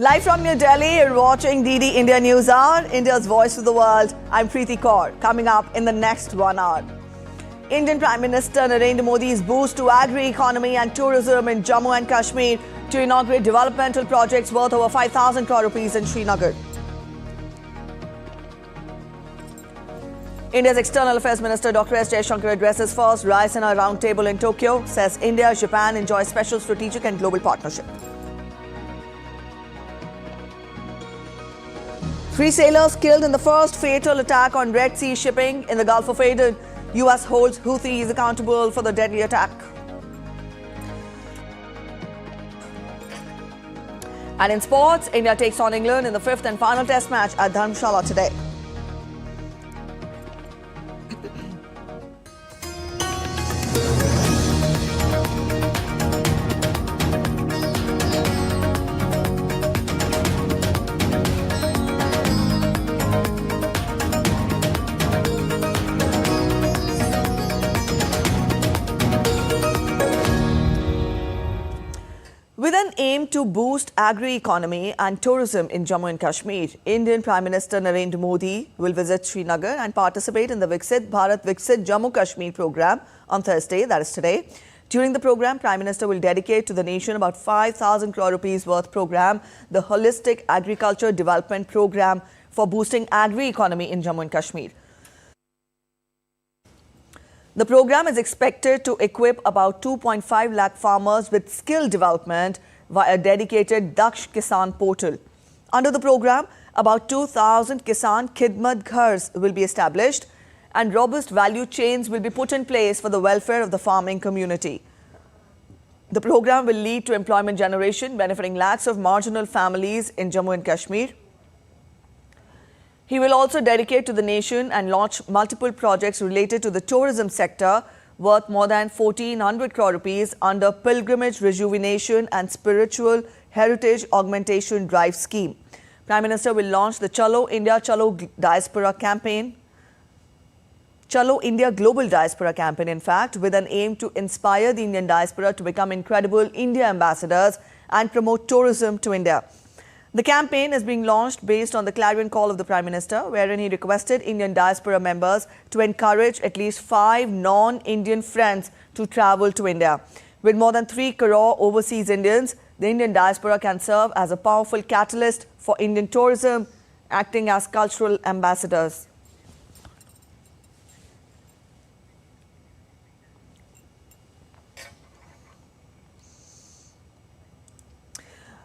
Live from New Delhi, you're watching DD India News Hour, India's voice to the world. I'm Preeti Kaur. Coming up in the next 1 hour. Indian Prime Minister Narendra Modi's boost to agri-economy and tourism in Jammu and Kashmir to inaugurate developmental projects worth over 5,000 crore rupees in Srinagar. India's External Affairs Minister Dr. S. Jaishankar addresses first Raisina Roundtable in Tokyo, says India-Japan enjoy special strategic and global partnership. 3 sailors killed in the first fatal attack on Red Sea shipping in the Gulf of Aden. US holds Houthis accountable for the deadly attack. And in sports, India takes on England in the 5th and final test match at Dharamshala today. With an aim to boost agri-economy and tourism in Jammu and Kashmir, Indian Prime Minister Narendra Modi will visit Srinagar and participate in the Viksit Bharat Viksit Jammu Kashmir program on Thursday, that is today. During the program, Prime Minister will dedicate to the nation about 5,000 crore rupees worth program, the Holistic Agriculture Development Program for boosting agri-economy in Jammu and Kashmir. The program is expected to equip about 2.5 lakh farmers with skill development via a dedicated Daksh Kisan portal. Under the program, about 2,000 Kisan Khidmat Ghars will be established and robust value chains will be put in place for the welfare of the farming community. The program will lead to employment generation, benefiting lakhs of marginal families in Jammu and Kashmir. He will also dedicate to the nation and launch multiple projects related to the tourism sector worth more than 1,400 crore rupees under Pilgrimage Rejuvenation and Spiritual Heritage Augmentation Drive scheme. Prime Minister will launch the Chalo India Chalo Diaspora campaign, Chalo India Global Diaspora campaign, in fact, with an aim to inspire the Indian diaspora to become incredible India ambassadors and promote tourism to India. The campaign is being launched based on the clarion call of the Prime Minister, wherein he requested Indian diaspora members to encourage at least 5 non-Indian friends to travel to India. With more than 3 crore overseas Indians, the Indian diaspora can serve as a powerful catalyst for Indian tourism, acting as cultural ambassadors.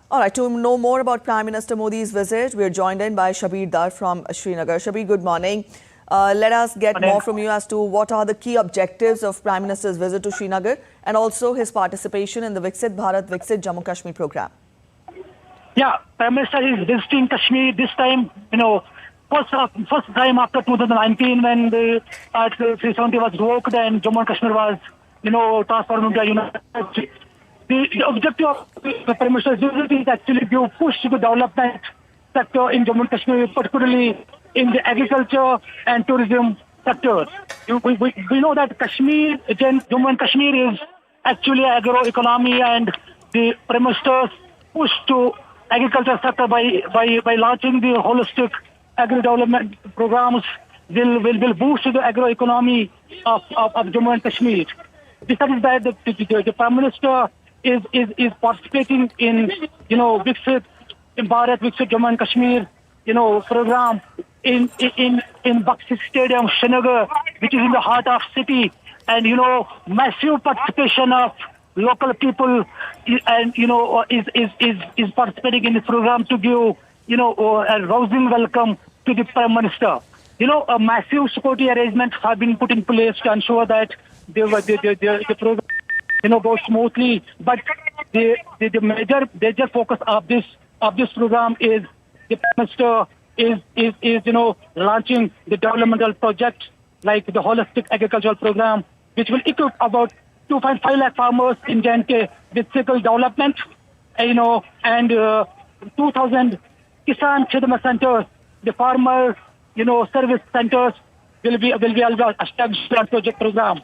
All right, to know more about Prime Minister Modi's visit, we are joined in by Shabir Dar from Srinagar. Shabir, good morning. Let us get more from you as to what are the key objectives of Prime Minister's visit to Srinagar and also his participation in the Viksit Bharat Viksit Jammu Kashmir program. Yeah, Prime Minister is visiting Kashmir this time, first time after 2019 when the Article 370 was revoked and Jammu and Kashmir was, transformed into a united state. The objective of the Prime Minister's visit is actually to push the development sector in Jammu and Kashmir, particularly in the agriculture and tourism sectors. We know that Jammu and Kashmir is actually agro-economy, and the Prime Minister's push to agriculture sector by launching the holistic agri-development programs will boost the agro-economy of Jammu and Kashmir. Besides that, the Prime Minister is participating in, Viksit Bharat Viksit Jammu and Kashmir, program in Bakshi Stadium, Srinagar, which is in the heart of city, and, massive participation of local people and, is participating in this program to give, a rousing welcome to the Prime Minister. A massive security arrangements have been put in place to ensure that the program goes smoothly, but the major focus of this program is the Prime Minister is launching the developmental project like the holistic agricultural program, which will equip about 2.5 lakh farmers in J&K with skill development, and 2,000 Kisan Khidmat centers, the farmer service centers will be established on project program.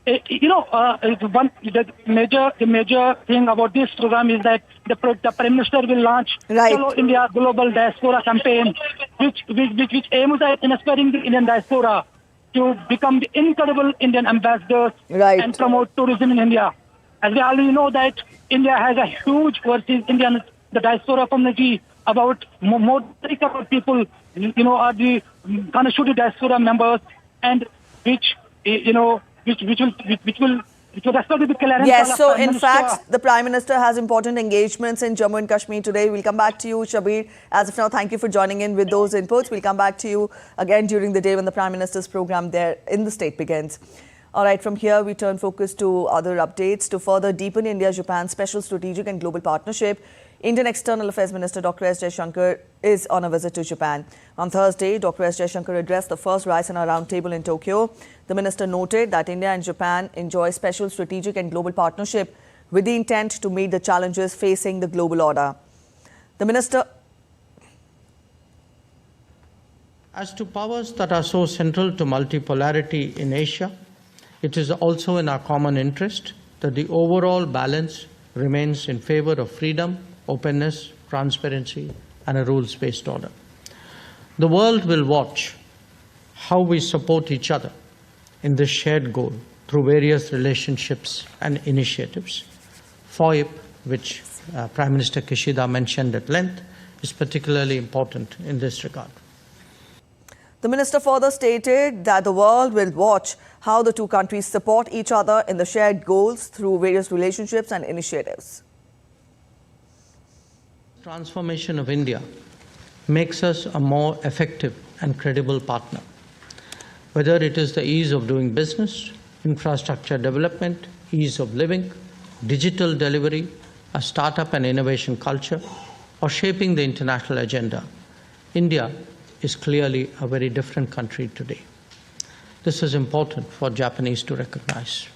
the major thing about this program is that the Prime Minister will launch Chalo India Global Diaspora campaign, which aims at inspiring the Indian diaspora to become the incredible Indian ambassadors and promote tourism in India. As we already know that India has a huge overseas Indian, the diaspora community, about more than 3 crore people, are the constituted diaspora members, and which will respect the clearance. Yes, so in fact, the Prime Minister has important engagements in Jammu and Kashmir today. We'll come back to you, Shabir. As of now, thank you for joining in with those inputs. We'll come back to you again during the day when the Prime Minister's program there in the state begins. All right, from here, we turn focus to other updates. To further deepen India-Japan special strategic and global partnership, Indian External Affairs Minister Dr. S. Jaishankar is on a visit to Japan. On Thursday, Dr. S. Jaishankar addressed the first Raisina Roundtable in Tokyo. The minister noted that India and Japan enjoy special strategic and global partnership with the intent to meet the challenges facing the global order. The minister... As to powers that are so central to multipolarity in Asia, it is also in our common interest that the overall balance remains in favor of freedom, openness, transparency, and a rules-based order. The world will watch how we support each other in this shared goal through various relationships and initiatives. FOIP, which Prime Minister Kishida mentioned at length, is particularly important in this regard. The minister further stated that the world will watch how the two countries support each other in the shared goals through various relationships and initiatives. Transformation of India makes us a more effective and credible partner. Whether it is the ease of doing business, infrastructure development, ease of living, digital delivery, a startup and innovation culture, or shaping the international agenda, India is clearly a very different country today. This is important for Japanese to recognize.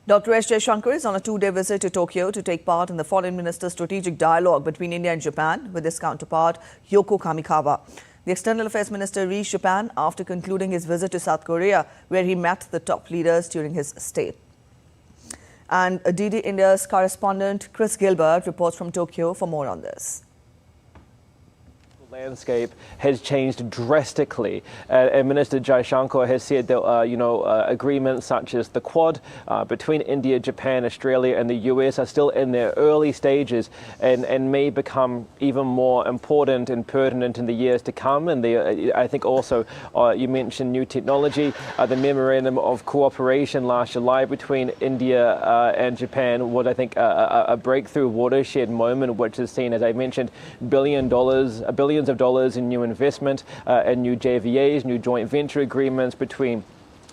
Dr. S. Jaishankar is on a 2-day visit to Tokyo to take part in the Foreign Ministers' strategic dialogue between India and Japan with his counterpart, Yoko Kamikawa. The External Affairs Minister reached Japan after concluding his visit to South Korea, where he met the top leaders during his stay. And DD India's correspondent Chris Gilbert reports from Tokyo for more on this. Landscape has changed drastically, and Minister Jaishankar has said that agreements such as the Quad between India, Japan, Australia and the US are still in their early stages and may become even more important and pertinent in the years to come. And I think also you mentioned new technology. The memorandum of cooperation last July between India and Japan was, I think, a breakthrough watershed moment, which has seen, as I mentioned, billions of dollars in new investment and new JVAs, new joint venture agreements between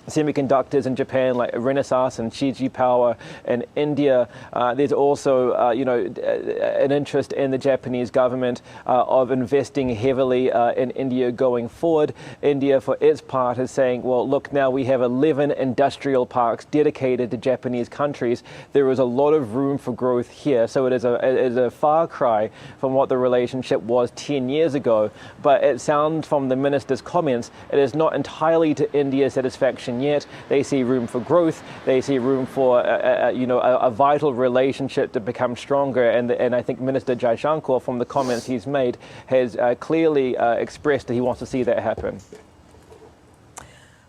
semiconductors in Japan like Renesas and Shiji Power in India. There's also, an interest in the Japanese government of investing heavily in India going forward. India, for its part, is saying, well, look, now we have 11 industrial parks dedicated to Japanese countries. There is a lot of room for growth here. So it is a far cry from what the relationship was 10 years ago. But it sounds from the minister's comments, it is not entirely to India's satisfaction yet. They see room for growth. They see room for a vital relationship to become stronger. And I think Minister Jaishankar, from the comments he's made, has clearly expressed that he wants to see that happen.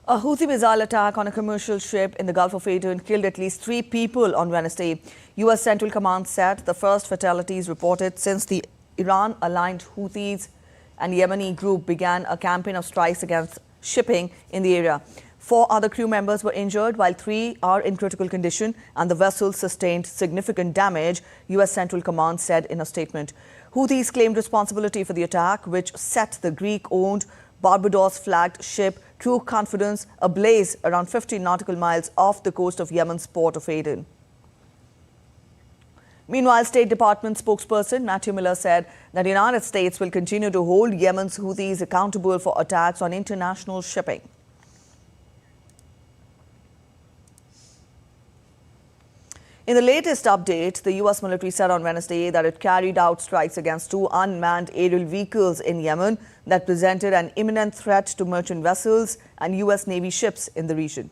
A Houthi missile attack on a commercial ship in the Gulf of Aden killed at least 3 people on Wednesday. U.S. Central Command said the first fatalities reported since the Iran-aligned Houthis and Yemeni group began a campaign of strikes against shipping in the area. 4 other crew members were injured, while 3 are in critical condition, and the vessel sustained significant damage, U.S. Central Command said in a statement. Houthis claimed responsibility for the attack, which set the Greek-owned Barbados-flagged ship True Confidence ablaze around 50 nautical miles off the coast of Yemen's port of Aden. Meanwhile, State Department spokesperson Matthew Miller said that the United States will continue to hold Yemen's Houthis accountable for attacks on international shipping. In the latest update, the U.S. military said on Wednesday that it carried out strikes against 2 unmanned aerial vehicles in Yemen that presented an imminent threat to merchant vessels and U.S. Navy ships in the region.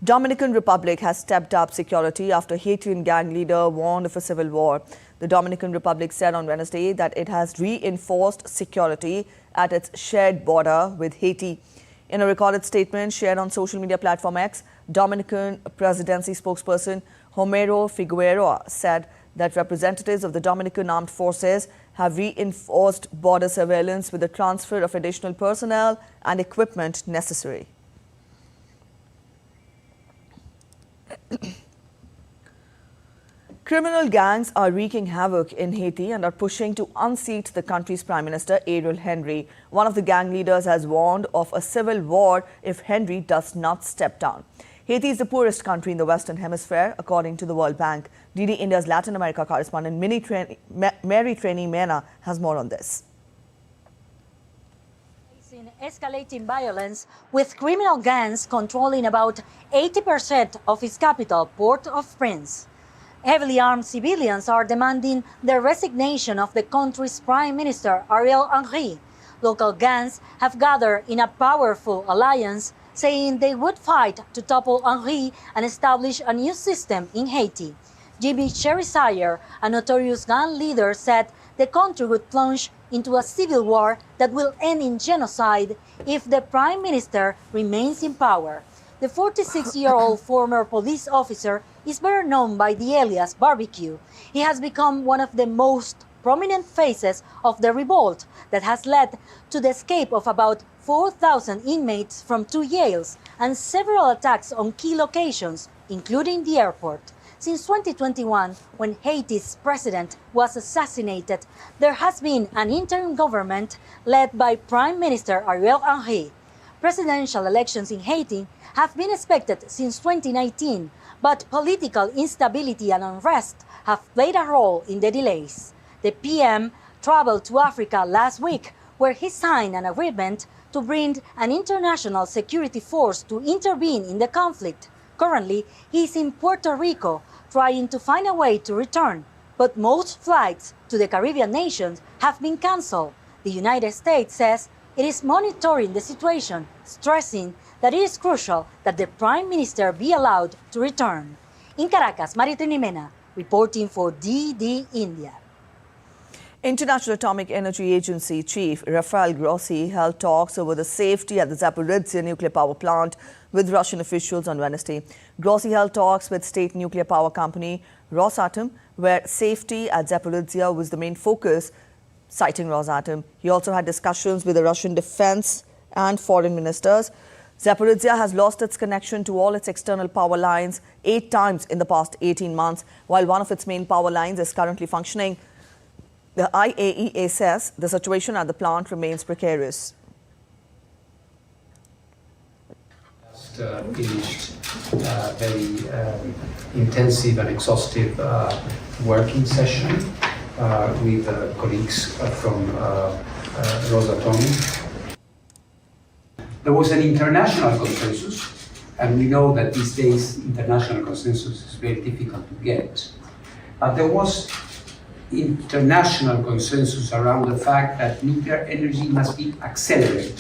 Dominican Republic has stepped up security after Haitian gang leader warned of a civil war. The Dominican Republic said on Wednesday that it has reinforced security at its shared border with Haiti. In a recorded statement shared on social media platform X, Dominican presidency spokesperson Homero Figueroa said that representatives of the Dominican Armed Forces have reinforced border surveillance with the transfer of additional personnel and equipment necessary. Criminal gangs are wreaking havoc in Haiti and are pushing to unseat the country's Prime Minister Ariel Henry. One of the gang leaders has warned of a civil war if Henry does not step down. Haiti is the poorest country in the Western Hemisphere, according to the World Bank. DD India's Latin America correspondent Mary Trainee Mena has more on this. Facing escalating violence, with criminal gangs controlling about 80% of its capital, Port-au-Prince. Heavily armed civilians are demanding the resignation of the country's Prime Minister, Ariel Henry. Local gangs have gathered in a powerful alliance, saying they would fight to topple Henry and establish a new system in Haiti. Jimmy Cherisire, a notorious gang leader, said the country would plunge into a civil war that will end in genocide if the Prime Minister remains in power. The 46-year-old former police officer is better known by the alias Barbecue. He has become one of the most prominent faces of the revolt that has led to the escape of about 4,000 inmates from 2 jails and several attacks on key locations, including the airport. Since 2021, when Haiti's president was assassinated, there has been an interim government led by Prime Minister Ariel Henry. Presidential elections in Haiti have been expected since 2019, but political instability and unrest have played a role in the delays. The PM traveled to Africa last week, where he signed an agreement to bring an international security force to intervene in the conflict. Currently, he is in Puerto Rico, trying to find a way to return, but most flights to the Caribbean nations have been canceled. The United States says it is monitoring the situation, stressing that it is crucial that the Prime Minister be allowed to return. In Caracas, Mary Trainee Mena, reporting for DD India. International Atomic Energy Agency Chief Rafael Grossi held talks over the safety at the Zaporizhzhia nuclear power plant with Russian officials on Wednesday. Grossi held talks with state nuclear power company Rosatom, where safety at Zaporizhzhia was the main focus, citing Rosatom. He also had discussions with the Russian defense and foreign ministers. Zaporizhzhia has lost its connection to all its external power lines 8 times in the past 18 months, while one of its main power lines is currently functioning. The IAEA says the situation at the plant remains precarious. Finished very intensive and exhaustive working session with colleagues from Rosatom. There was an international consensus, and we know that these days international consensus is very difficult to get. But there was international consensus around the fact that nuclear energy must be accelerated.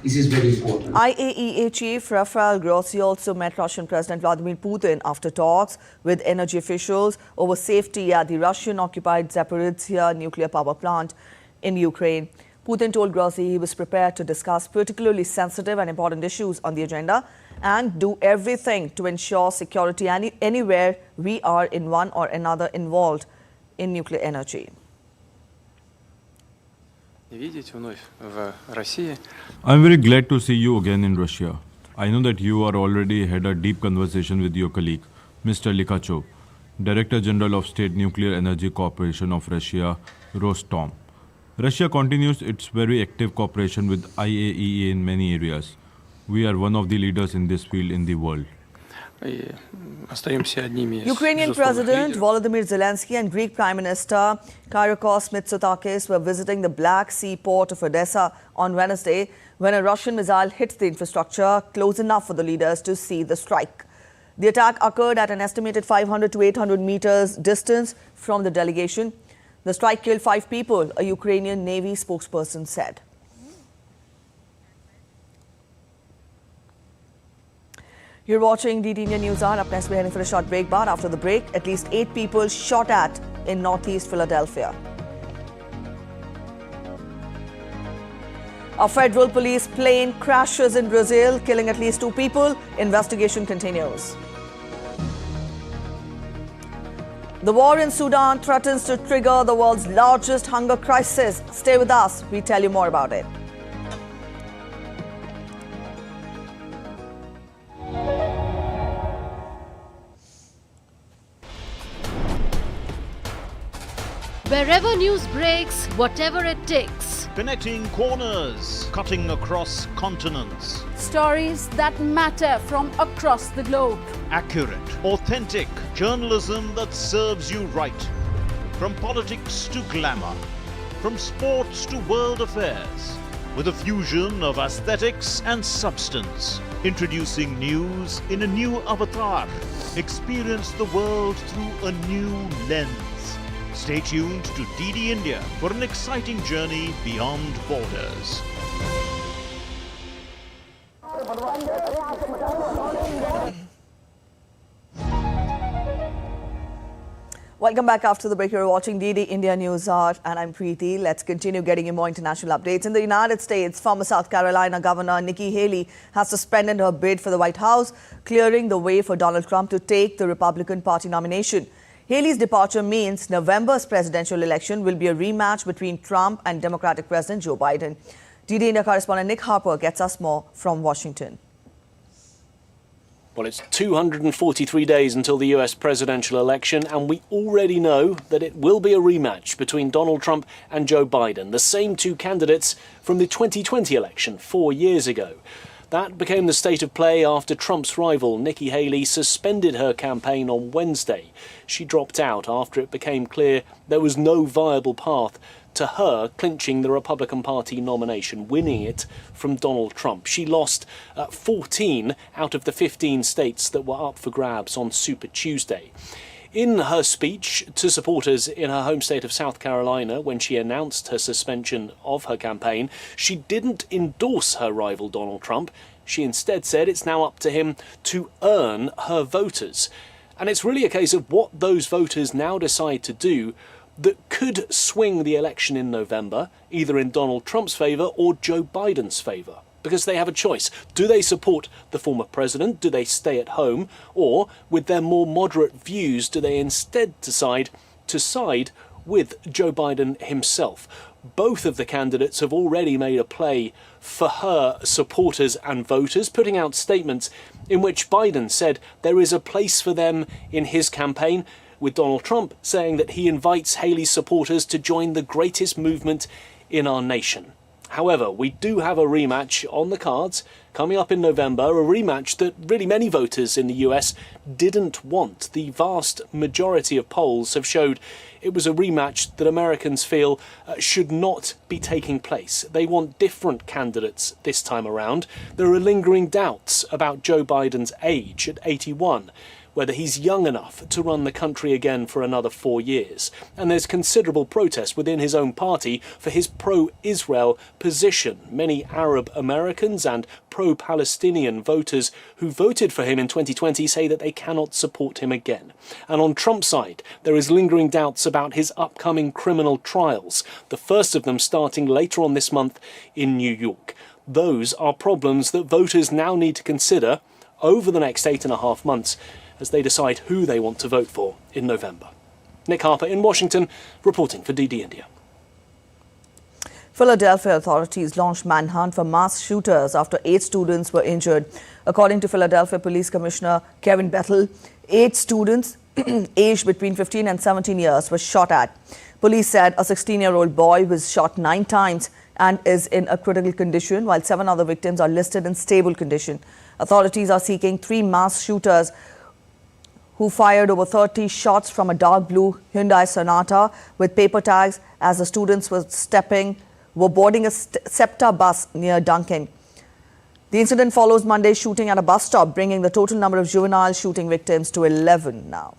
This is very important. IAEA Chief Rafael Grossi also met Russian President Vladimir Putin after talks with energy officials over safety at the Russian-occupied Zaporizhzhia nuclear power plant in Ukraine. Putin told Grossi he was prepared to discuss particularly sensitive and important issues on the agenda and do everything to ensure security anywhere we are in one or another involved in nuclear energy. I'm very glad to see you again in Russia. I know that you are already had a deep conversation with your colleague, Mr. Likachov, Director General of State Nuclear Energy Corporation of Russia, Rosatom. Russia continues its very active cooperation with IAEA in many areas. We are one of the leaders in this field in the world. Ukrainian President Volodymyr Zelensky and Greek Prime Minister Kyriakos Mitsotakis were visiting the Black Sea port of Odessa on Wednesday when a Russian missile hit the infrastructure close enough for the leaders to see the strike. The attack occurred at an estimated 500 to 800 meters distance from the delegation. The strike killed 5 people, a Ukrainian Navy spokesperson said. You're watching DD India News Hour. Up next, we're heading for a short break, but after the break, at least 8 people shot at in northeast Philadelphia. A federal police plane crashes in Brazil, killing at least 2 people. Investigation continues. The war in Sudan threatens to trigger the world's largest hunger crisis. Stay with us. We tell you more about it. Wherever news breaks, whatever it takes. Connecting corners, cutting across continents. Stories that matter from across the globe. Accurate, authentic journalism that serves you right. From politics to glamour, from sports to world affairs, with a fusion of aesthetics and substance. Introducing news in a new avatar. Experience the world through a new lens. Stay tuned to DD India for an exciting journey beyond borders. Welcome back after the break. You're watching DD India News Hour and I'm Preeti. Let's continue getting you more international updates. In the United States, former South Carolina Governor Nikki Haley has suspended her bid for the White House, clearing the way for Donald Trump to take the Republican Party nomination. Haley's departure means November's presidential election will be a rematch between Trump and Democratic President Joe Biden. DD India correspondent Nick Harper gets us more from Washington. Well, it's 243 days until the US presidential election, and we already know that it will be a rematch between Donald Trump and Joe Biden, the same 2 candidates from the 2020 election 4 years ago. That became the state of play after Trump's rival, Nikki Haley, suspended her campaign on Wednesday. She dropped out after it became clear there was no viable path to her clinching the Republican Party nomination, winning it from Donald Trump. She lost 14 out of the 15 states that were up for grabs on Super Tuesday. In her speech to supporters in her home state of South Carolina, when she announced her suspension of her campaign, she didn't endorse her rival Donald Trump. She instead said it's now up to him to earn her voters. And it's really a case of what those voters now decide to do that could swing the election in November, either in Donald Trump's favour or Joe Biden's favour. Because they have a choice. Do they support the former president? Do they stay at home? Or, with their more moderate views, do they instead decide to side with Joe Biden himself? Both of the candidates have already made a play for her supporters and voters, putting out statements in which Biden said there is a place for them in his campaign, with Donald Trump saying that he invites Haley's supporters to join the greatest movement in our nation. However, we do have a rematch on the cards coming up in November, a rematch that really many voters in the US didn't want. The vast majority of polls have showed it was a rematch that Americans feel should not be taking place. They want different candidates this time around. There are lingering doubts about Joe Biden's age at 81. Whether he's young enough to run the country again for another 4 years. And there's considerable protest within his own party for his pro-Israel position. Many Arab Americans and pro-Palestinian voters who voted for him in 2020 say that they cannot support him again. And on Trump's side, there is lingering doubts about his upcoming criminal trials, the first of them starting later on this month in New York. Those are problems that voters now need to consider over the next 8.5 months as they decide who they want to vote for in November. Nick Harper in Washington, reporting for DD India. Philadelphia authorities launched manhunt for mass shooters after 8 students were injured. According to Philadelphia Police Commissioner Kevin Bettel, 8 students aged between 15 and 17 years were shot at. Police said a 16-year-old boy was shot 9 times and is in a critical condition, while 7 other victims are listed in stable condition. Authorities are seeking 3 mass shooters who fired over 30 shots from a dark blue Hyundai Sonata with paper tags as the students were boarding a SEPTA bus near Duncan. The incident follows Monday's shooting at a bus stop, bringing the total number of juvenile shooting victims to 11 now.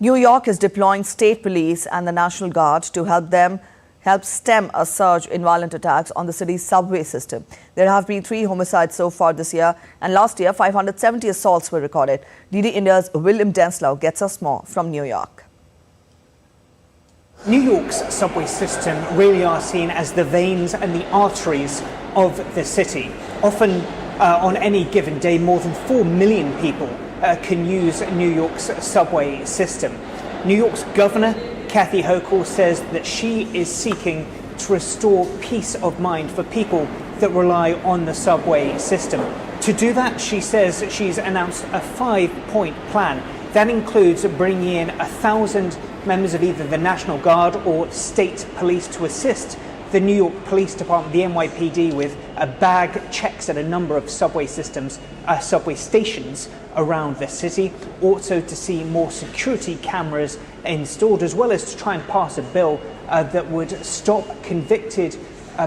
New York is deploying state police and the National Guard to help helped stem a surge in violent attacks on the city's subway system. There have been 3 homicides so far this year, and last year 570 assaults were recorded. DD India's William Denslow gets us more from New York. New York's subway system really are seen as the veins and the arteries of the city. Often on any given day, more than 4 million people can use New York's subway system. New York's governor, Kathy Hochul, says that she is seeking to restore peace of mind for people that rely on the subway system. To do that, she says she's announced a 5-point plan. That includes bringing in 1,000 members of either the National Guard or state police to assist the New York Police Department, the NYPD, with bag checks at a number of subway stations around the city. Also to see more security cameras installed, as well as to try and pass a bill that would stop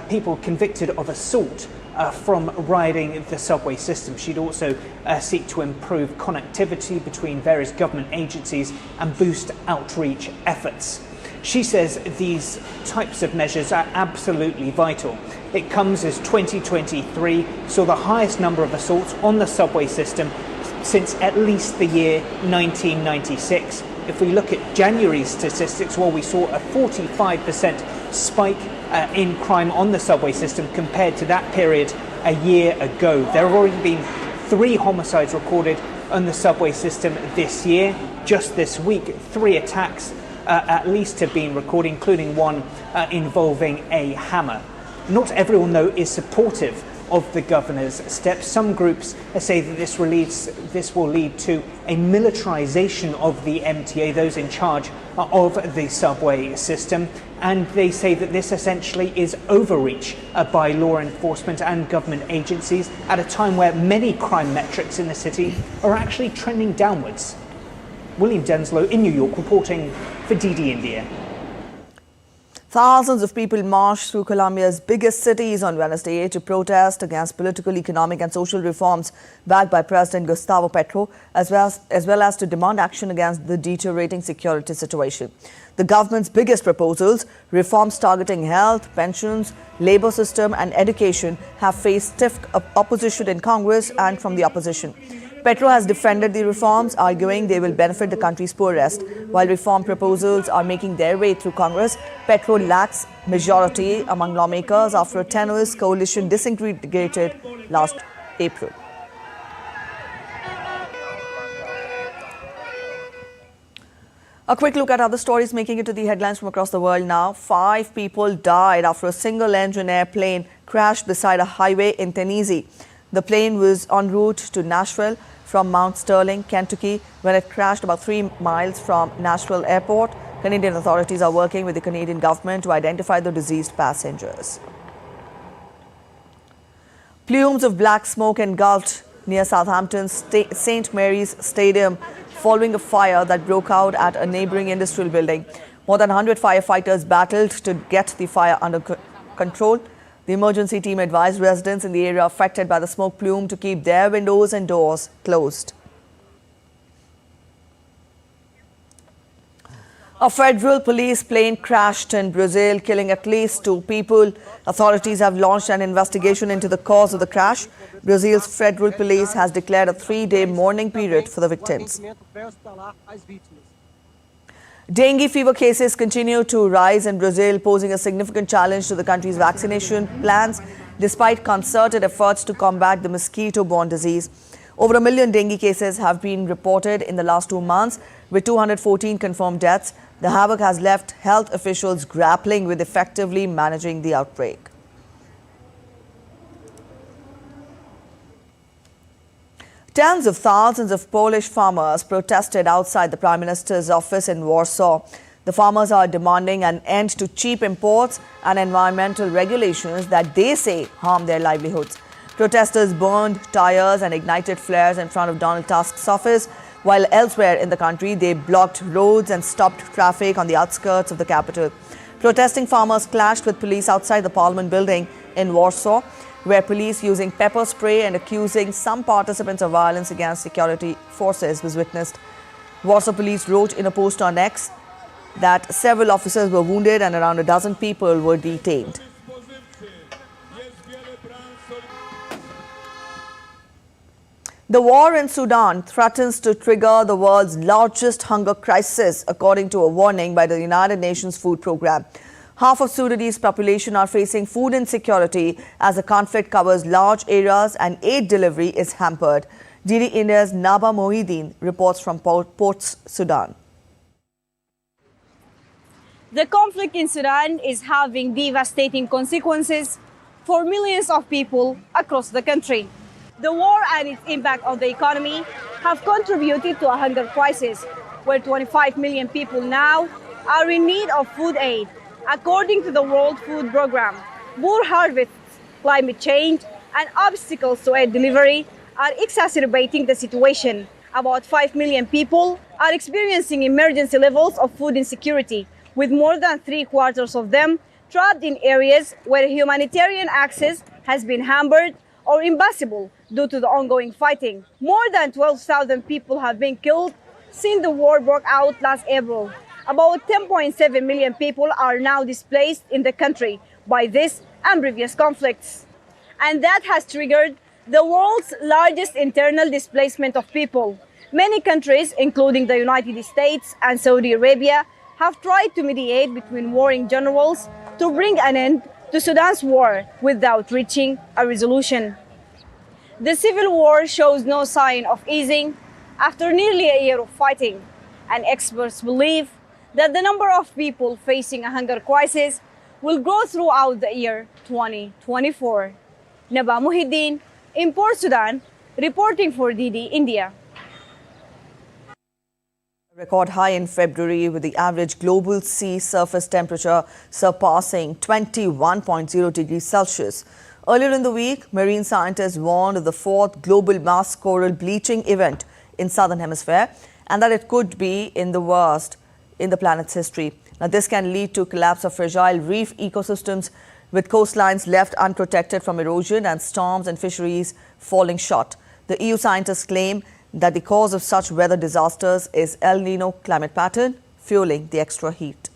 people convicted of assault from riding the subway system. She'd also seek to improve connectivity between various government agencies and boost outreach efforts. She says these types of measures are absolutely vital. It comes as 2023 saw the highest number of assaults on the subway system since at least the year 1996. If we look at January's statistics, well, we saw a 45% spike in crime on the subway system compared to that period a year ago. There have already been 3 homicides recorded on the subway system this year. Just this week, 3 attacks at least have been recorded, including one involving a hammer. Not everyone, though, is supportive of the governor's steps. Some groups say that this will lead to a militarization of the MTA, those in charge of the subway system, and they say that this essentially is overreach by law enforcement and government agencies at a time where many crime metrics in the city are actually trending downwards. William Denslow in New York reporting for DD India. Thousands of people marched through Colombia's biggest cities on Wednesday to protest against political, economic and social reforms backed by President Gustavo Petro, as well as to demand action against the deteriorating security situation. The government's biggest proposals, reforms targeting health, pensions, labor system and education, have faced stiff opposition in Congress and from the opposition. Petro has defended the reforms, arguing they will benefit the country's poorest. While reform proposals are making their way through Congress, Petro lacks majority among lawmakers after a tenuous coalition disintegrated last April. A quick look at other stories making it to the headlines from across the world now. 5 people died after a single-engine airplane crashed beside a highway in Tennessee. The plane was en route to Nashville from Mount Sterling, Kentucky, when it crashed about 3 miles from Nashville Airport. Canadian authorities are working with the Canadian government to identify the deceased passengers. Plumes of black smoke engulfed near Southampton's St. Mary's Stadium following a fire that broke out at a neighbouring industrial building. More than 100 firefighters battled to get the fire under control. The emergency team advised residents in the area affected by the smoke plume to keep their windows and doors closed. A federal police plane crashed in Brazil, killing at least 2 people. Authorities have launched an investigation into the cause of the crash. Brazil's federal police has declared a 3-day mourning period for the victims. Dengue fever cases continue to rise in Brazil, posing a significant challenge to the country's vaccination plans, despite concerted efforts to combat the mosquito-borne disease. Over 1 million dengue cases have been reported in the last 2 months, with 214 confirmed deaths. The havoc has left health officials grappling with effectively managing the outbreak. Tens of thousands of Polish farmers protested outside the Prime Minister's office in Warsaw. The farmers are demanding an end to cheap imports and environmental regulations that they say harm their livelihoods. Protesters burned tires and ignited flares in front of Donald Tusk's office, while elsewhere in the country they blocked roads and stopped traffic on the outskirts of the capital. Protesting farmers clashed with police outside the Parliament building in Warsaw, where police using pepper spray and accusing some participants of violence against security forces was witnessed. Warsaw police wrote in a post on X that several officers were wounded and around a dozen people were detained. The war in Sudan threatens to trigger the world's largest hunger crisis, according to a warning by the United Nations Food Programme. Half of Sudanese population are facing food insecurity as the conflict covers large areas and aid delivery is hampered. DD India's Naba Mohideen reports from Port Sudan. The conflict in Sudan is having devastating consequences for millions of people across the country. The war and its impact on the economy have contributed to a hunger crisis, where 25 million people now are in need of food aid, according to the World Food Programme. Poor harvests, climate change, and obstacles to aid delivery are exacerbating the situation. About 5 million people are experiencing emergency levels of food insecurity, with more than 3/4 of them trapped in areas where humanitarian access has been hampered or impossible due to the ongoing fighting. More than 12,000 people have been killed since the war broke out last April. About 10.7 million people are now displaced in the country by this and previous conflicts. And that has triggered the world's largest internal displacement of people. Many countries, including the United States and Saudi Arabia, have tried to mediate between warring generals to bring an end to Sudan's war without reaching a resolution. The civil war shows no sign of easing after nearly a year of fighting, and experts believe that the number of people facing a hunger crisis will grow throughout the year 2024. Naba Mohideen in Port Sudan, reporting for DD India. Record high in February, with the average global sea surface temperature surpassing 21.0 degrees Celsius. Earlier in the week, marine scientists warned of the fourth global mass coral bleaching event in southern hemisphere, and that it could be in the worst in the planet's history. Now, this can lead to collapse of fragile reef ecosystems, with coastlines left unprotected from erosion and storms and fisheries falling short. The EU scientists claim that the cause of such weather disasters is El Nino climate pattern, fueling the extra heat.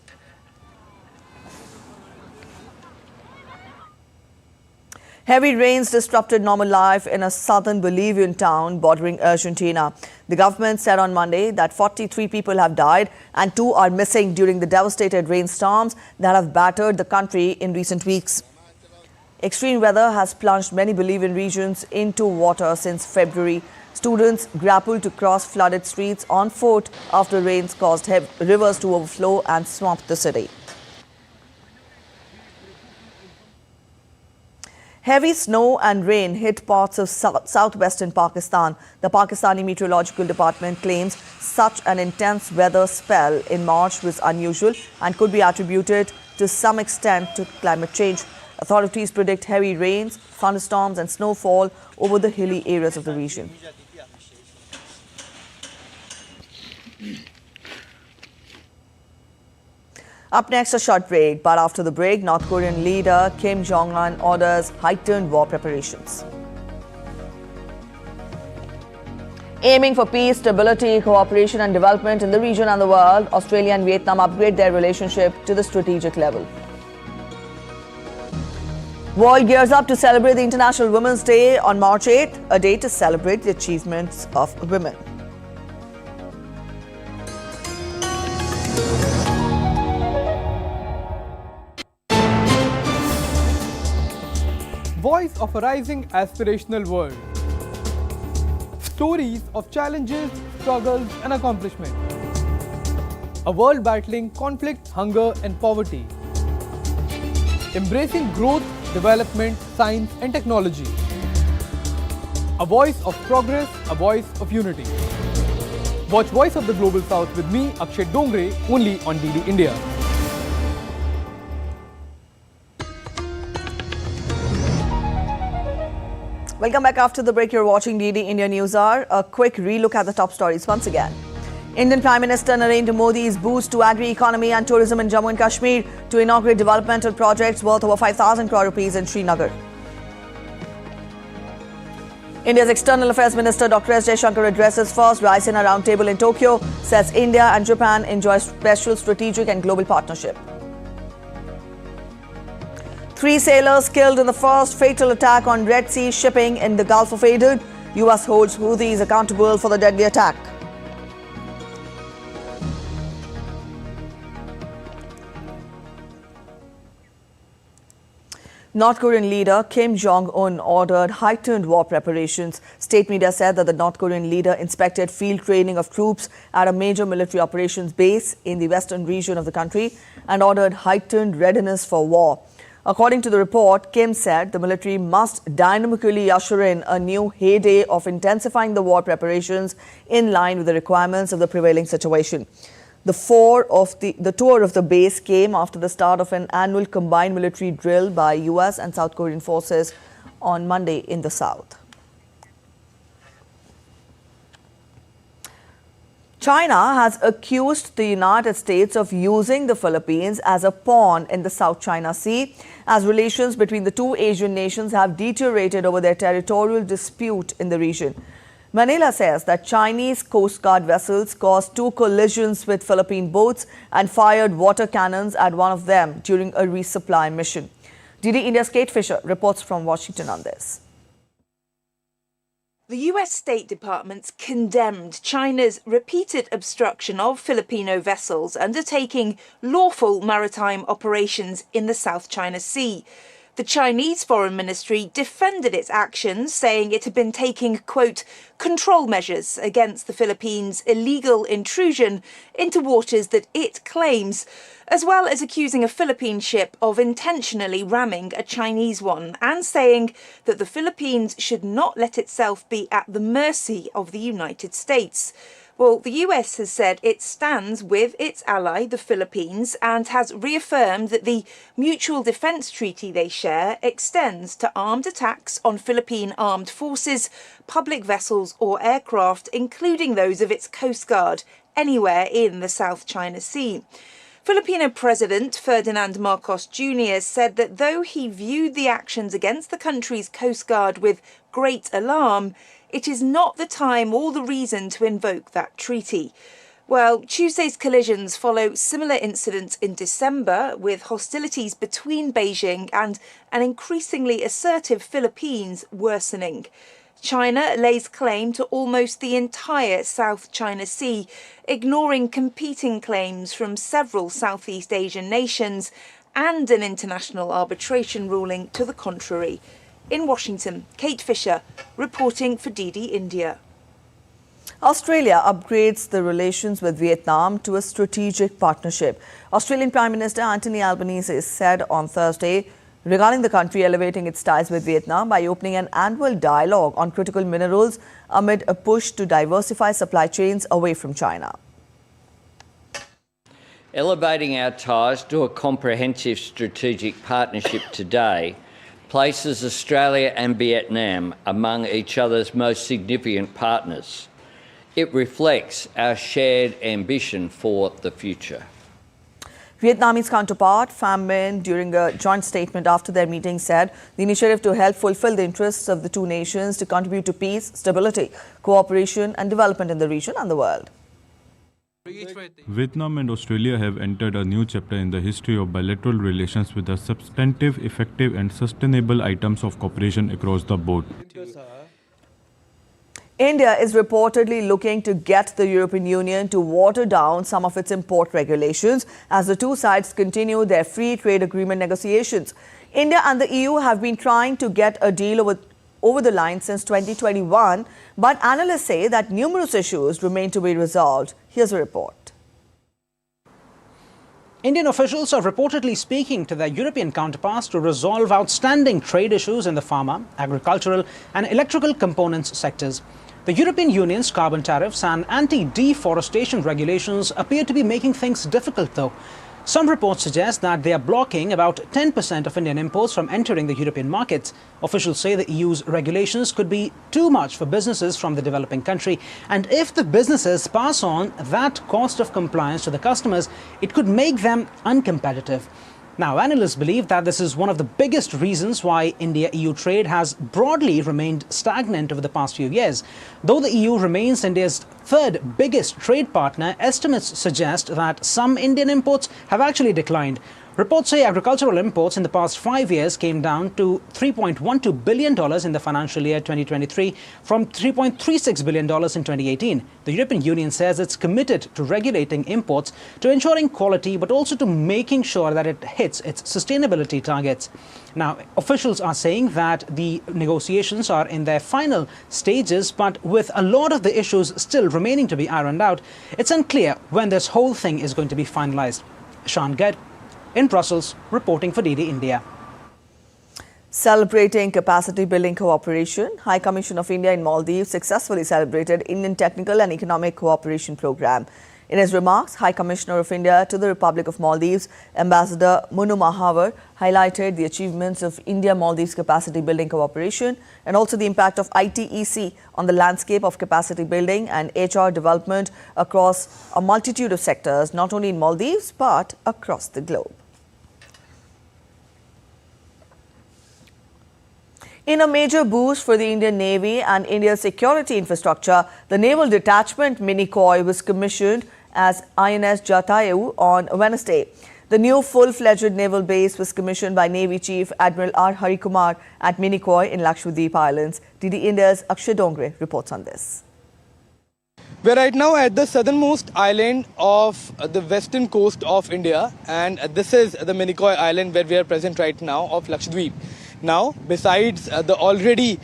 Heavy rains disrupted normal life in a southern Bolivian town bordering Argentina. The government said on Monday that 43 people have died and 2 are missing during the devastated rainstorms that have battered the country in recent weeks. Extreme weather has plunged many Bolivian regions into water since February. Students grappled to cross flooded streets on foot after rains caused rivers to overflow and swamp the city. Heavy snow and rain hit parts of southwestern Pakistan. The Pakistani Meteorological Department claims such an intense weather spell in March was unusual and could be attributed to some extent to climate change. Authorities predict heavy rains, thunderstorms and snowfall over the hilly areas of the region. Up next, a short break. But after the break, North Korean leader Kim Jongun orders heightened war preparations. Aiming for peace, stability, cooperation and development in the region and the world, Australia and Vietnam upgrade their relationship to the strategic level. World gears up to celebrate the International Women's Day on March 8th, a day to celebrate the achievements of women. Voice of a rising aspirational world. Stories of challenges, struggles and accomplishment. A world battling conflict, hunger and poverty. Embracing growth, development, science and technology. A voice of progress, a voice of unity. Watch Voice of the Global South with me, Akshay Dongre, only on DD India. Welcome back after the break. You're watching DD India News Hour. A quick relook at the top stories once again. Indian Prime Minister Narendra Modi's boost to agri-economy and tourism in Jammu and Kashmir to inaugurate developmental projects worth over 5,000 crore rupees in Srinagar. India's External Affairs Minister Dr. S. Jaishankar addresses first Raisina Roundtable in Tokyo, says India and Japan enjoy special strategic and global partnership. 3 sailors killed in the first fatal attack on Red Sea shipping in the Gulf of Aden. US holds Houthis accountable for the deadly attack. North Korean leader Kim Jongun ordered heightened war preparations. State media said that the North Korean leader inspected field training of troops at a major military operations base in the western region of the country and ordered heightened readiness for war. According to the report, Kim said the military must dynamically usher in a new heyday of intensifying the war preparations in line with the requirements of the prevailing situation. The tour of the base came after the start of an annual combined military drill by US and South Korean forces on Monday in the south. China has accused the United States of using the Philippines as a pawn in the South China Sea, as relations between the two Asian nations have deteriorated over their territorial dispute in the region. Manila says that Chinese Coast Guard vessels caused 2 collisions with Philippine boats and fired water cannons at one of them during a resupply mission. DD India's Kate Fisher reports from Washington on this. The US State Department condemned China's repeated obstruction of Filipino vessels undertaking lawful maritime operations in the South China Sea. The Chinese Foreign Ministry defended its actions, saying it had been taking, quote, control measures against the Philippines' illegal intrusion into waters that it claims, as well as accusing a Philippine ship of intentionally ramming a Chinese one and saying that the Philippines should not let itself be at the mercy of the United States. Well, the US has said it stands with its ally, the Philippines, and has reaffirmed that the mutual defence treaty they share extends to armed attacks on Philippine armed forces, public vessels or aircraft, including those of its Coast Guard, anywhere in the South China Sea. Filipino President Ferdinand Marcos Jr. said that though he viewed the actions against the country's Coast Guard with great alarm, it is not the time or the reason to invoke that treaty. Well, Tuesday's collisions follow similar incidents in December, with hostilities between Beijing and an increasingly assertive Philippines worsening. China lays claim to almost the entire South China Sea, ignoring competing claims from several Southeast Asian nations and an international arbitration ruling to the contrary. In Washington, Kate Fisher, reporting for DD India. Australia upgrades the relations with Vietnam to a strategic partnership. Australian Prime Minister Anthony Albanese said on Thursday regarding the country elevating its ties with Vietnam by opening an annual dialogue on critical minerals amid a push to diversify supply chains away from China. Elevating our ties to a comprehensive strategic partnership today places Australia and Vietnam among each other's most significant partners. It reflects our shared ambition for the future. Vietnamese counterpart Pham Minh, during a joint statement after their meeting, said the initiative to help fulfill the interests of the two nations to contribute to peace, stability, cooperation and development in the region and the world. Vietnam and Australia have entered a new chapter in the history of bilateral relations with the substantive, effective and sustainable items of cooperation across the board. India is reportedly looking to get the European Union to water down some of its import regulations as the two sides continue their free trade agreement negotiations. India and the EU have been trying to get a deal over the line since 2021, but analysts say that numerous issues remain to be resolved. Here's a report. Indian officials are reportedly speaking to their European counterparts to resolve outstanding trade issues in the pharma, agricultural and electrical components sectors. The European Union's carbon tariffs and anti-deforestation regulations appear to be making things difficult, though. Some reports suggest that they are blocking about 10% of Indian imports from entering the European markets. Officials say the EU's regulations could be too much for businesses from the developing country, and if the businesses pass on that cost of compliance to the customers, it could make them uncompetitive. Now, analysts believe that this is one of the biggest reasons why India-EU trade has broadly remained stagnant over the past few years. Though the EU remains India's third biggest trade partner, estimates suggest that some Indian imports have actually declined. Reports say agricultural imports in the past 5 years came down to $3.12 billion in the financial year 2023 from $3.36 billion in 2018. The European Union says it's committed to regulating imports, to ensuring quality, but also to making sure that it hits its sustainability targets. Now, officials are saying that the negotiations are in their final stages, but with a lot of the issues still remaining to be ironed out, it's unclear when this whole thing is going to be finalized. Sean Ged in Brussels, reporting for DD India. Celebrating capacity building cooperation, High Commission of India in Maldives successfully celebrated Indian Technical and Economic Cooperation Program. In his remarks, High Commissioner of India to the Republic of Maldives, Ambassador Munu Mahavar, highlighted the achievements of India-Maldives capacity building cooperation and also the impact of ITEC on the landscape of capacity building and HR development across a multitude of sectors, not only in Maldives but across the globe. In a major boost for the Indian Navy and India's security infrastructure, the Naval Detachment Minicoy was commissioned as INS Jatayu on Wednesday. The new full-fledged naval base was commissioned by Navy Chief Admiral R. Harikumar at Minicoy in Lakshadweep Islands. DD India's Akshay Dongre reports on this. We're right now at the southernmost island of the western coast of India, and this is the Minicoy Island where we are present right now of Lakshadweep. Now, besides the already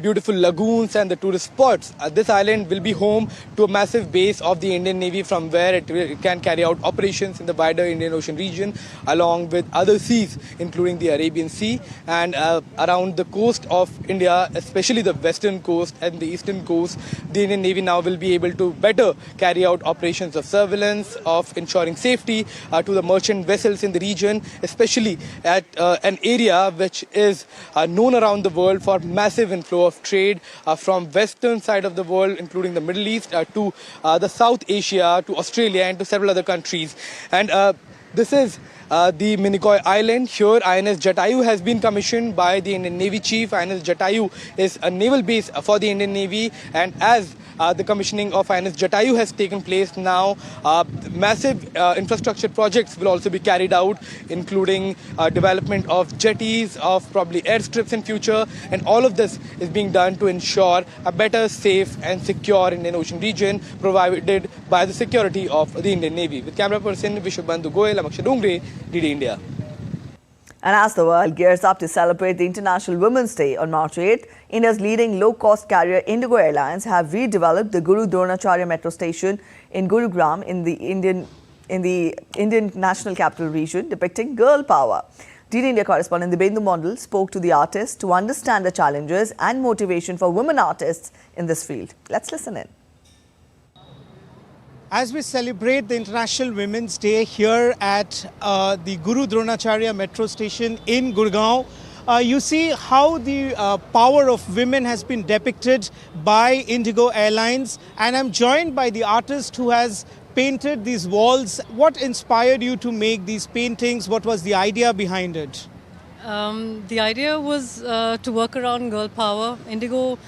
beautiful lagoons and the tourist spots, this island will be home to a massive base of the Indian Navy from where it can carry out operations in the wider Indian Ocean region along with other seas, including the Arabian Sea and around the coast of India, especially the western coast and the eastern coast. The Indian Navy now will be able to better carry out operations of surveillance, of ensuring safety to the merchant vessels in the region, especially at an area which is known around the world for massive inflow of trade from western side of the world, including the Middle East, to the South Asia, to Australia and to several other countries. And this is the Minicoy Island. Here, INS Jatayu has been commissioned by the Indian Navy Chief. INS Jatayu is a naval base for the Indian Navy, and as the commissioning of INS Jatayu has taken place now, massive infrastructure projects will also be carried out, including development of jetties, of probably airstrips in future, and all of this is being done to ensure a better, safe and secure Indian Ocean region provided by the security of the Indian Navy. With camera person Vishwabandhu Goyal, I'm Akshay Dongre, DD India. And as the world gears up to celebrate the International Women's Day on March 8th, India's leading low-cost carrier Indigo Airlines have redeveloped the Guru Dronacharya metro station in Gurugram in the Indian National Capital Region, depicting girl power. DD India correspondent Dibendu Mondal spoke to the artists to understand the challenges and motivation for women artists in this field. Let's listen in. As we celebrate the International Women's Day here at the Guru Dronacharya metro station in Gurgaon, you see how the power of women has been depicted by Indigo Airlines, and I'm joined by the artist who has painted these walls. What inspired you to make these paintings? What was the idea behind it? The idea was to work around girl power. Indigo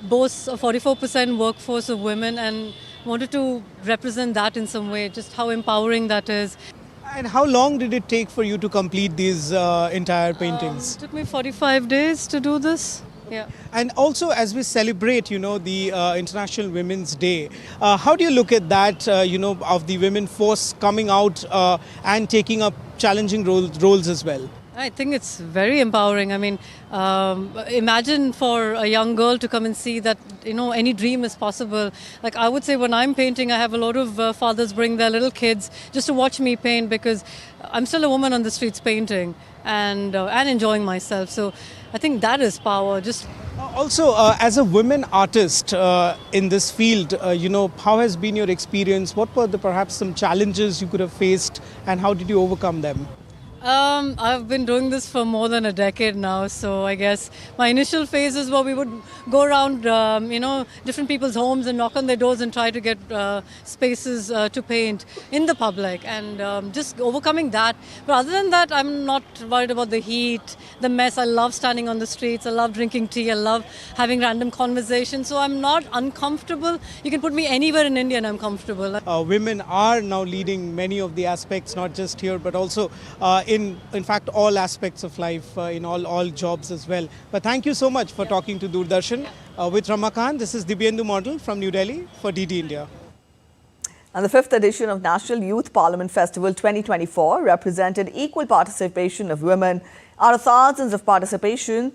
boasts a 44% workforce of women, and wanted to represent that in some way, just how empowering that is. And how long did it take for you to complete these entire paintings? It took me 45 days to do this. Yeah. And also, as we celebrate, the International Women's Day, how do you look at that, of the women force coming out and taking up challenging roles as well? I think it's very empowering. I mean, imagine for a young girl to come and see that, any dream is possible. Like I would say when I'm painting, I have a lot of fathers bring their little kids just to watch me paint, because I'm still a woman on the streets painting and enjoying myself. So I think that is power. Just also, as a women artist in this field, how has been your experience? What were perhaps some challenges you could have faced, and how did you overcome them? I've been doing this for more than a decade now, so I guess my initial phases were we would go around, different people's homes and knock on their doors and try to get spaces to paint in the public, and just overcoming that. But other than that, I'm not worried about the heat, the mess. I love standing on the streets. I love drinking tea. I love having random conversations. So I'm not uncomfortable. You can put me anywhere in India and I'm comfortable. Women are now leading many of the aspects, not just here, but also in fact, all aspects of life, in all jobs as well. But thank you so much for talking to Doordarshan. With Ramakant, this is Dibyendu Model from New Delhi for DD India. And the 5th edition of National Youth Parliament Festival 2024 represented equal participation of women. Out of thousands of participation,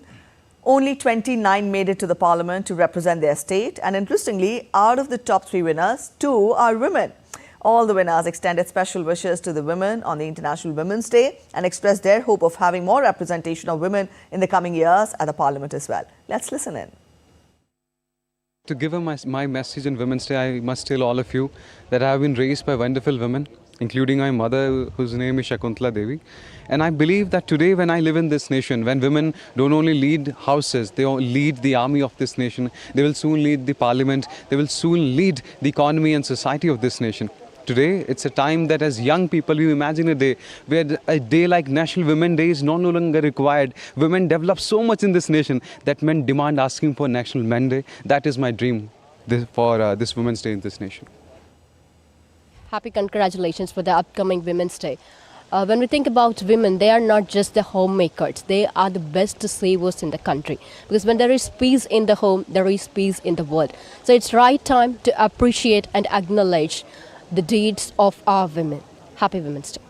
only 29 made it to the parliament to represent their state. And interestingly, out of the top 3 winners, 2 are women. All the winners extended special wishes to the women on the International Women's Day and expressed their hope of having more representation of women in the coming years at the parliament as well. Let's listen in. To give my message on Women's Day, I must tell all of you that I have been raised by wonderful women, including my mother, whose name is Shakuntala Devi. And I believe that today when I live in this nation, when women don't only lead houses, they lead the army of this nation, they will soon lead the parliament, they will soon lead the economy and society of this nation. Today, it's a time that as young people, you imagine a day where a day like National Women's Day is no longer required. Women develop so much in this nation that men demand asking for National Men's Day. That is my dream for this Women's Day in this nation. Happy congratulations for the upcoming Women's Day. When we think about women, they are not just the homemakers. They are the best savers in the country. Because when there is peace in the home, there is peace in the world. So it's right time to appreciate and acknowledge the deeds of our women. Happy Women's Day.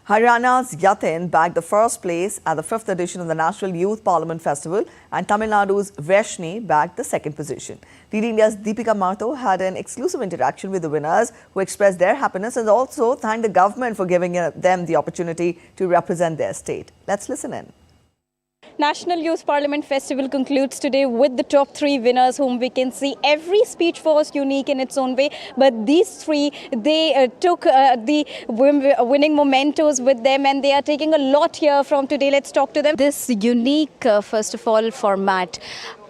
Haryana's Yatin bagged the first place at the 5th edition of the National Youth Parliament Festival, and Tamil Nadu's Vaishni bagged the 2nd position. DD India's Deepika Mato had an exclusive interaction with the winners, who expressed their happiness and also thanked the government for giving them the opportunity to represent their state. Let's listen in. National Youth Parliament Festival concludes today with the top 3 winners, whom we can see. Every speech was unique in its own way, but these 3, they took the winning mementos with them, and they are taking a lot here from today. Let's talk to them. This unique, first of all, format.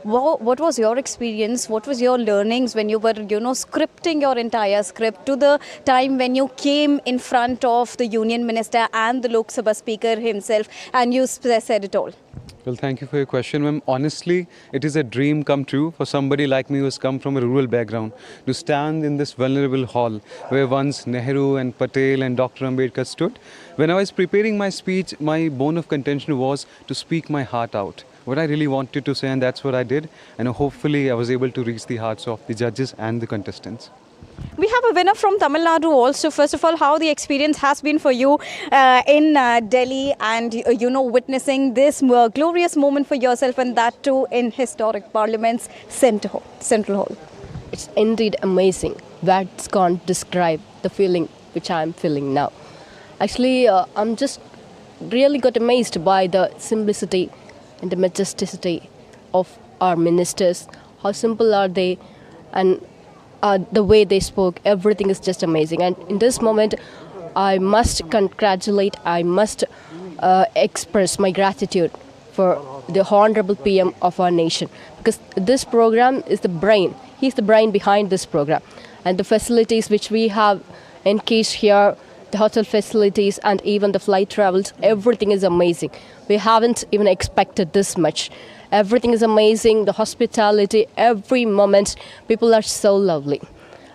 What was your experience? What was your learnings when you were, scripting your entire script to the time when you came in front of the Union Minister and the Lok Sabha Speaker himself and you said it all? Well, thank you for your question, ma'am. Honestly, it is a dream come true for somebody like me who has come from a rural background to stand in this vulnerable hall where once Nehru and Patel and Dr. Ambedkar stood. When I was preparing my speech, my bone of contention was to speak my heart out. What I really wanted to say, and that's what I did. And hopefully I was able to reach the hearts of the judges and the contestants. We have a winner from Tamil Nadu also. First of all, how the experience has been for you in Delhi and, witnessing this glorious moment for yourself, and that too in historic Parliament's Central Hall. It's indeed amazing. Words can't describe the feeling which I'm feeling now. Actually, I'm just really got amazed by the simplicity and the majesticity of our ministers. How simple are they, and the way they spoke, everything is just amazing. And in this moment, I must congratulate, I must express my gratitude for the Honorable PM of our nation, because this program is the brain. He's the brain behind this program. And the facilities which we have encased here, the hotel facilities and even the flight travels, everything is amazing. We haven't even expected this much. Everything is amazing, the hospitality, every moment, people are so lovely.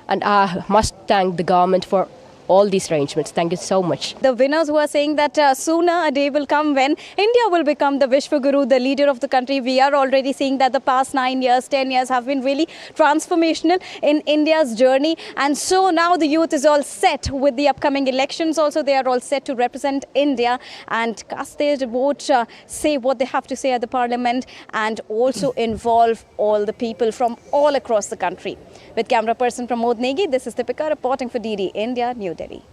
And I must thank the government for all these arrangements. Thank you so much. The winners who are saying that sooner a day will come when India will become the Vishwaguru, the leader of the country. We are already seeing that the past 9 years, 10 years have been really transformational in India's journey. And so now the youth is all set with the upcoming elections. Also, they are all set to represent India and cast their vote, say what they have to say at the parliament, and also involve all the people from all across the country. With camera person Pramod Negi, this is Deepika reporting for DD India, New Delhi.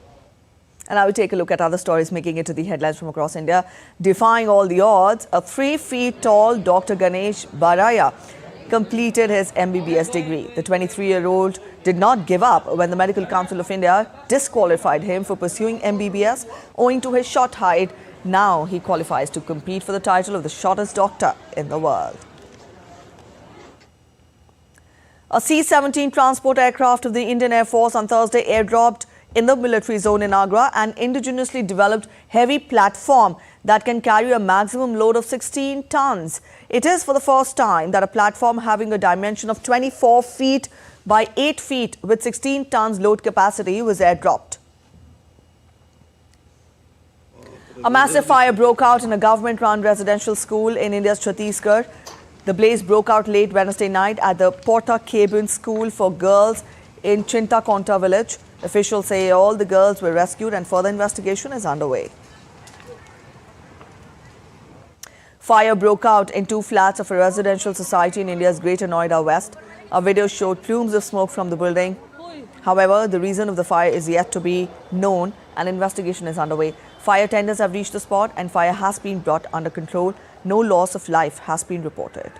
And I will take a look at other stories making it to the headlines from across India. Defying all the odds, a 3 feet tall Dr. Ganesh Baraya completed his MBBS degree. The 23-year-old did not give up when the Medical Council of India disqualified him for pursuing MBBS owing to his short height. Now he qualifies to compete for the title of the shortest doctor in the world. A C-17 transport aircraft of the Indian Air Force on Thursday airdropped in the military zone in Agra an indigenously developed heavy platform that can carry a maximum load of 16 tons. It is for the first time that a platform having a dimension of 24 feet by 8 feet with 16 tons load capacity was airdropped. A massive fire broke out in a government-run residential school in India's Chhattisgarh. The blaze broke out late Wednesday night at the Porta Cabin School for Girls in Chintakonta village. Officials say all the girls were rescued and further investigation is underway. Fire broke out in 2 flats of a residential society in India's Greater Noida West. A video showed plumes of smoke from the building. However, the reason of the fire is yet to be known and investigation is underway. Fire tenders have reached the spot and fire has been brought under control. No loss of life has been reported.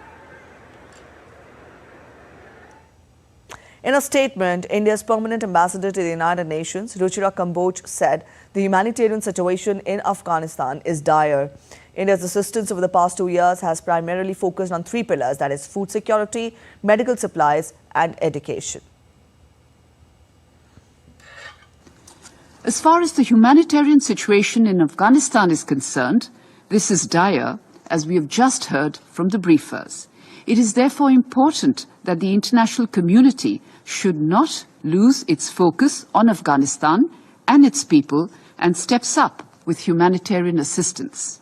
In a statement, India's permanent ambassador to the United Nations, Ruchira Kamboj, said the humanitarian situation in Afghanistan is dire. India's assistance over the past 2 years has primarily focused on 3 pillars, that is food security, medical supplies and education. As far as the humanitarian situation in Afghanistan is concerned, this is dire, as we have just heard from the briefers. It is therefore important that the international community should not lose its focus on Afghanistan and its people and steps up with humanitarian assistance.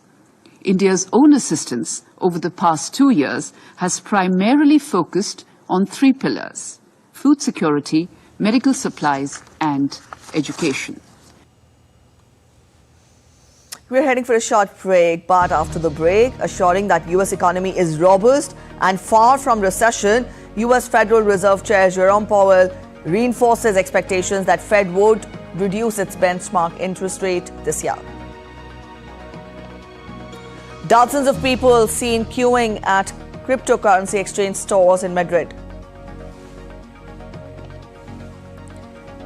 India's own assistance over the past 2 years has primarily focused on 3 pillars: food security, medical supplies and education. We're heading for a short break, but after the break, assuring that U.S. economy is robust and far from recession, U.S. Federal Reserve Chair Jerome Powell reinforces expectations that Fed would reduce its benchmark interest rate this year. Dozens of people seen queuing at cryptocurrency exchange stores in Madrid.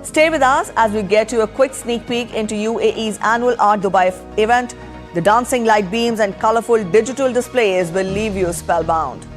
Stay with us as we get you a quick sneak peek into UAE's annual Art Dubai event. The dancing light beams and colorful digital displays will leave you spellbound.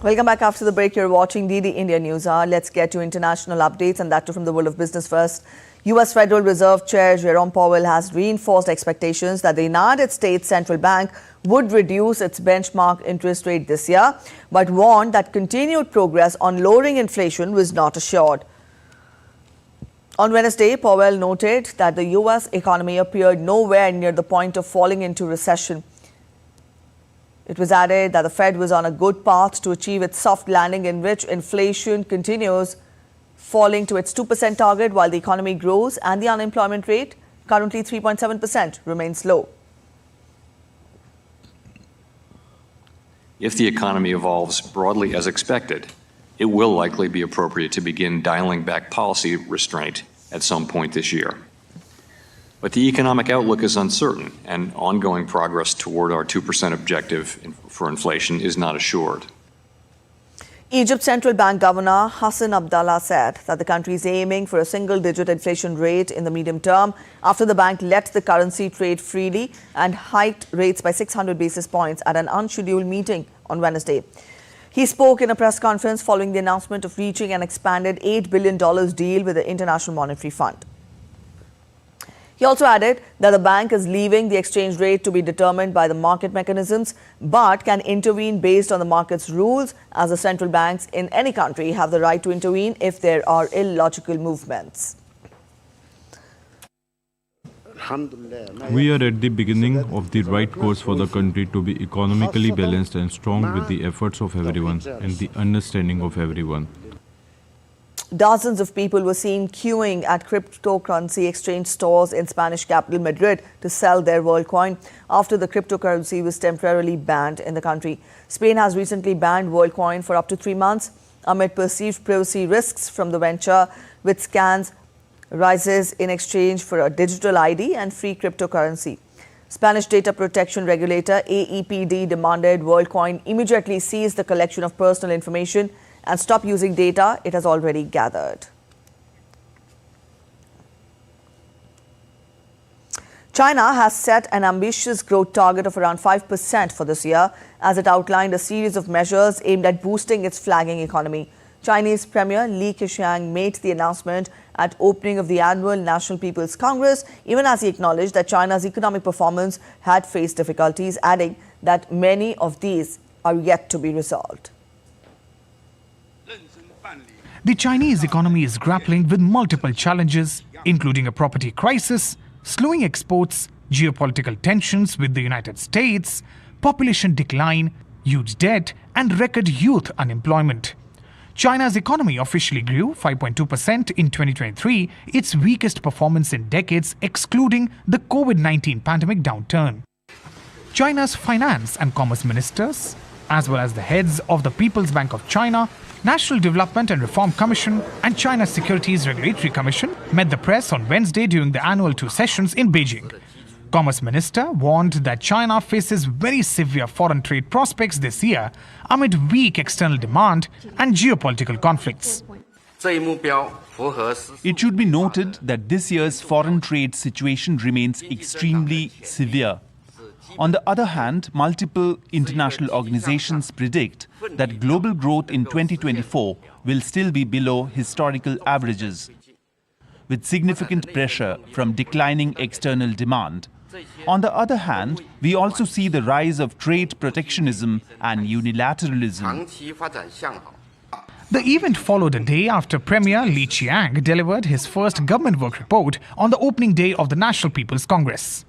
Welcome back after the break. You're watching DD India News Hour. Let's get to international updates and that too from the world of business first. U.S. Federal Reserve Chair Jerome Powell has reinforced expectations that the United States Central Bank would reduce its benchmark interest rate this year, but warned that continued progress on lowering inflation was not assured. On Wednesday, Powell noted that the U.S. economy appeared nowhere near the point of falling into recession. It was added that the Fed was on a good path to achieve its soft landing in which inflation continues falling to its 2% target while the economy grows and the unemployment rate, currently 3.7%, remains low. If the economy evolves broadly as expected, it will likely be appropriate to begin dialing back policy restraint at some point this year. But the economic outlook is uncertain, and ongoing progress toward our 2% objective for inflation is not assured. Egypt's central bank governor Hassin said that the country is aiming for a single-digit inflation rate in the medium term after the bank let the currency trade freely and hiked rates by 600 basis points at an unscheduled meeting on Wednesday. He spoke in a press conference following the announcement of reaching an expanded $8 billion deal with the International Monetary Fund. He also added that the bank is leaving the exchange rate to be determined by the market mechanisms, but can intervene based on the market's rules, as the central banks in any country have the right to intervene if there are illogical movements. We are at the beginning of the right course for the country to be economically balanced and strong with the efforts of everyone and the understanding of everyone. Dozens of people were seen queuing at cryptocurrency exchange stores in Spanish capital Madrid to sell their world coin after the cryptocurrency was temporarily banned in the country. Spain has recently banned world coin for up to 3 months amid perceived privacy risks from the venture, which scans rises in exchange for a digital ID and free cryptocurrency. Spanish data protection regulator AEPD demanded WorldCoin immediately cease the collection of personal information and stop using data it has already gathered. China has set an ambitious growth target of around 5% for this year, as it outlined a series of measures aimed at boosting its flagging economy. Chinese Premier Li Keqiang made the announcement at opening of the annual National People's Congress, even as he acknowledged that China's economic performance had faced difficulties, adding that many of these are yet to be resolved. The Chinese economy is grappling with multiple challenges, including a property crisis, slowing exports, geopolitical tensions with the United States, population decline, huge debt, and record youth unemployment. China's economy officially grew 5.2% in 2023, its weakest performance in decades, excluding the COVID-19 pandemic downturn. China's finance and commerce ministers, as well as the heads of the People's Bank of China, National Development and Reform Commission, and China's Securities Regulatory Commission, met the press on Wednesday during the annual 2 sessions in Beijing. Commerce Minister warned that China faces very severe foreign trade prospects this year amid weak external demand and geopolitical conflicts. It should be noted that this year's foreign trade situation remains extremely severe. On the other hand, multiple international organizations predict that global growth in 2024 will still be below historical averages, with significant pressure from declining external demand. On the other hand, we also see the rise of trade protectionism and unilateralism. The event followed a day after Premier Li Keqiang delivered his first government work report on the opening day of the National People's Congress.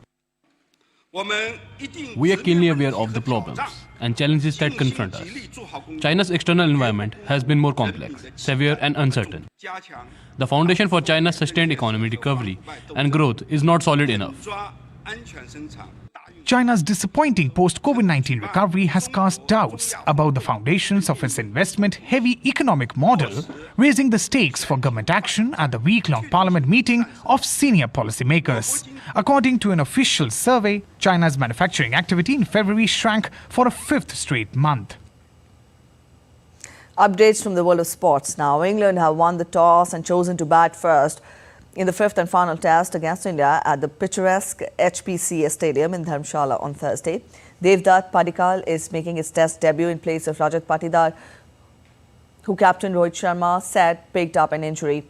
We are keenly aware of the problems and challenges that confront us. China's external environment has been more complex, severe and uncertain. The foundation for China's sustained economic recovery and growth is not solid enough. China's disappointing post-COVID-19 recovery has cast doubts about the foundations of its investment-heavy economic model, raising the stakes for government action at the week-long parliament meeting of senior policymakers. According to an official survey, China's manufacturing activity in February shrank for a 5th straight month. Updates from the world of sports now. England have won the toss and chosen to bat first in the 5th and final test against India at the picturesque HPCA Stadium in Dharamshala on Thursday. Devdutt Padikkal is making his test debut in place of Rajat Patidar, who captain Rohit Sharma said picked up an injury.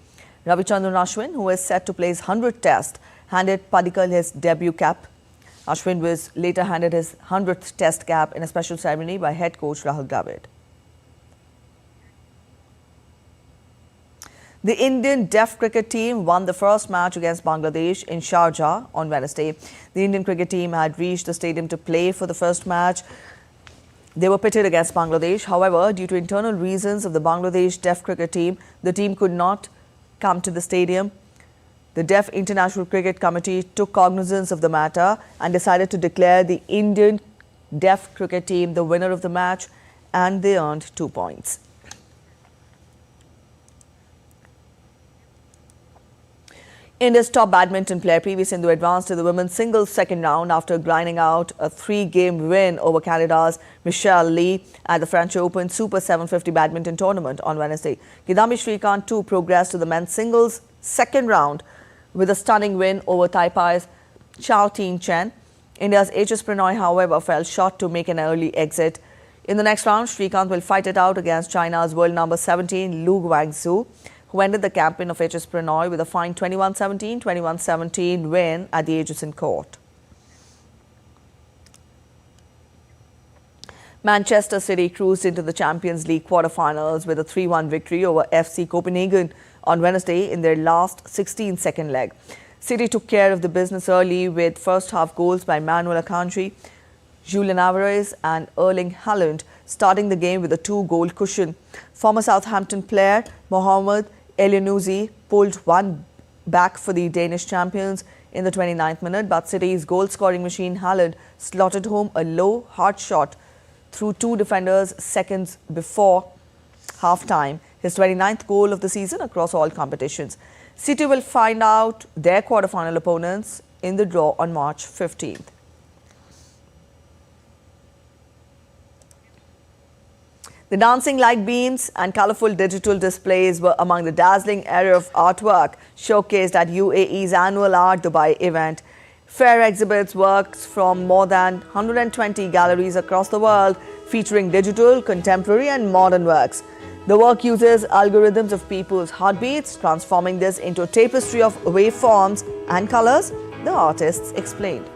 Ravichandran Ashwin, who is set to play his 100th test, handed Padikkal his debut cap. Ashwin was later handed his 100th test cap in a special ceremony by head coach Rahul Dravid. The Indian deaf cricket team won the first match against Bangladesh in Sharjah on Wednesday. The Indian cricket team had reached the stadium to play for the first match. They were pitted against Bangladesh. However, due to internal reasons of the Bangladesh deaf cricket team, the team could not come to the stadium. The Deaf International Cricket Committee took cognizance of the matter and decided to declare the Indian deaf cricket team the winner of the match, and they earned 2 points. India's top badminton player PV Sindhu advanced to the women's singles second round after grinding out a 3-game win over Canada's Michelle Lee at the French Open Super 750 badminton tournament on Wednesday. Kidambi Srikanth too progressed to the men's singles second round with a stunning win over Taipei's Chao Ting Chen. India's HS Pranoy, however, fell short to make an early exit. In the next round, Srikanth will fight it out against China's world number 17 Lu Guangzhou, who ended the campaign of HS Pranoy with a fine 21-17, 21-17 win at the Aegean Court. Manchester City cruised into the Champions League quarter-finals with a 3-1 victory over FC Copenhagen on Wednesday in their last 16-second leg. City took care of the business early with first-half goals by Manuel Akanji, Julian Alvarez and Erling Haaland, starting the game with a 2-goal cushion. Former Southampton player Mohamed Elyounoussi pulled one back for the Danish champions in the 29th minute, but City's goal-scoring machine Haaland slotted home a low, hard shot through two defenders seconds before half-time, his 29th goal of the season across all competitions. City will find out their quarter-final opponents in the draw on March 15th. The dancing light beams and colourful digital displays were among the dazzling array of artwork showcased at UAE's annual Art Dubai event. Fair exhibits works from more than 120 galleries across the world, featuring digital, contemporary and modern works. The work uses algorithms of people's heartbeats, transforming this into a tapestry of waveforms and colours, the artists explained.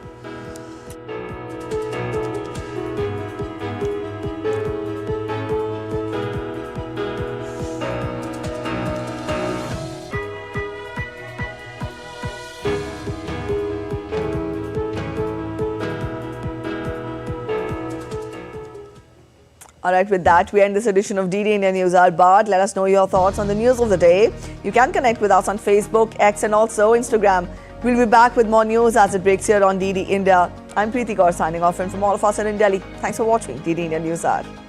All right, with that, we end this edition of DD India News Hour. But let us know your thoughts on the news of the day. You can connect with us on Facebook, X and also Instagram. We'll be back with more news as it breaks here on DD India. I'm Preeti Kaur signing off, and from all of us in Delhi, thanks for watching DD India News Hour.